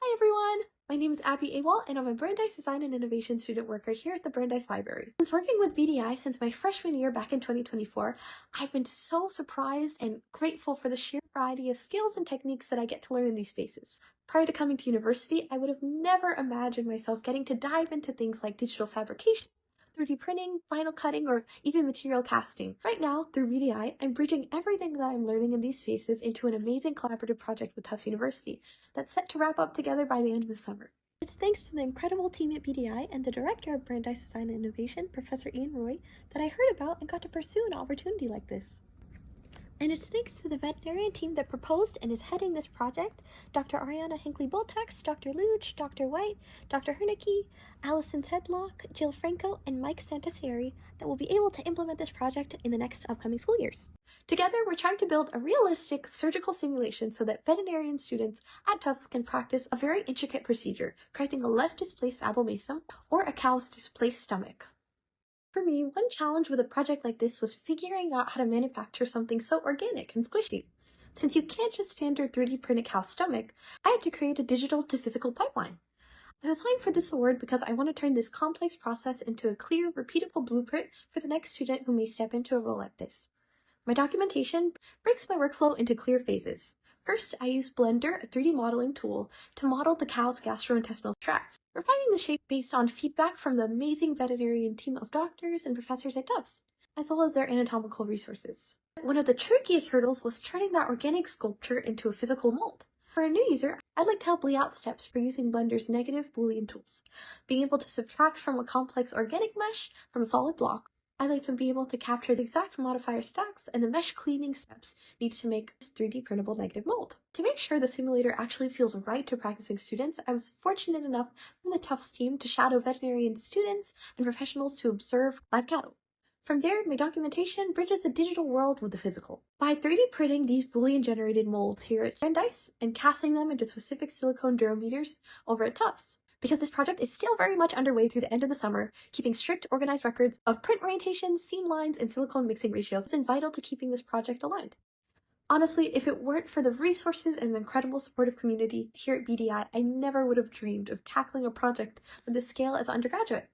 Hi everyone! My name is Abigail Awol and I'm a Brandeis Design and Innovation student worker here at the Brandeis Library. Since working with BDI since my freshman year back in 2024, I've been so surprised and grateful for the sheer variety of skills and techniques that I get to learn in these spaces. Prior to coming to university, I would have never imagined myself getting to dive into things like digital fabrication, 3D printing, vinyl cutting, or even material casting. Right now, through BDI, I'm bridging everything that I'm learning in these spaces into an amazing collaborative project with Tufts University that's set to wrap up together by the end of the summer. It's thanks to the incredible team at BDI and the director of Brandeis Design and Innovation, Professor Ian Roy, that I heard about and got to pursue an opportunity like this. And it's thanks to the veterinarian team that proposed and is heading this project, Dr. Ariana Hinckley-Boltax, Dr. Luge, Dr. White, Dr. Hernicke, Allison Sedlock, Jill Franco, and Mike Santacieri, that will be able to implement this project in the next upcoming school years. Together, we're trying to build a realistic surgical simulation so that veterinarian students at Tufts can practice a very intricate procedure, correcting a left-displaced abomasum or a cow's displaced stomach. For me, one challenge with a project like this was figuring out how to manufacture something so organic and squishy. Since you can't just standard 3D print a cow's stomach, I had to create a digital to physical pipeline. I'm applying for this award because I want to turn this complex process into a clear, repeatable blueprint for the next student who may step into a role like this. My documentation breaks my workflow into clear phases. First, I use Blender, a 3D modeling tool, to model the cow's gastrointestinal tract, refining the shape based on feedback from the amazing veterinarian team of doctors and professors at Tufts, as well as their anatomical resources. One of the trickiest hurdles was turning that organic sculpture into a physical mold. For a new user, I'd like to help lay out steps for using Blender's negative Boolean tools, being able to subtract from a complex organic mesh from a solid block. I'd like to be able to capture the exact modifier stacks and the mesh cleaning steps needed to make this 3D printable negative mold. To make sure the simulator actually feels right to practicing students, I was fortunate enough from the Tufts team to shadow veterinarian students and professionals to observe live cattle. From there, my documentation bridges the digital world with the physical. By 3D printing these Boolean generated molds here at Brandeis and casting them into specific silicone durometers over at Tufts. Because this project is still very much underway through the end of the summer, keeping strict organized records of print orientations, seam lines, and silicone mixing ratios has been vital to keeping this project aligned. Honestly, if it weren't for the resources and the incredible supportive community here at BDI, I never would have dreamed of tackling a project of this scale as an undergraduate.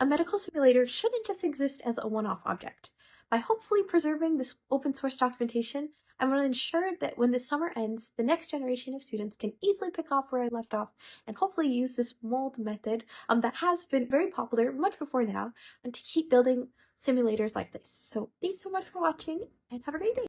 A medical simulator shouldn't just exist as a one-off object. By hopefully preserving this open source documentation, I want to ensure that when the summer ends, the next generation of students can easily pick up where I left off and hopefully use this mold method that has been very popular much before now and to keep building simulators like this. So thanks so much for watching and have a great day.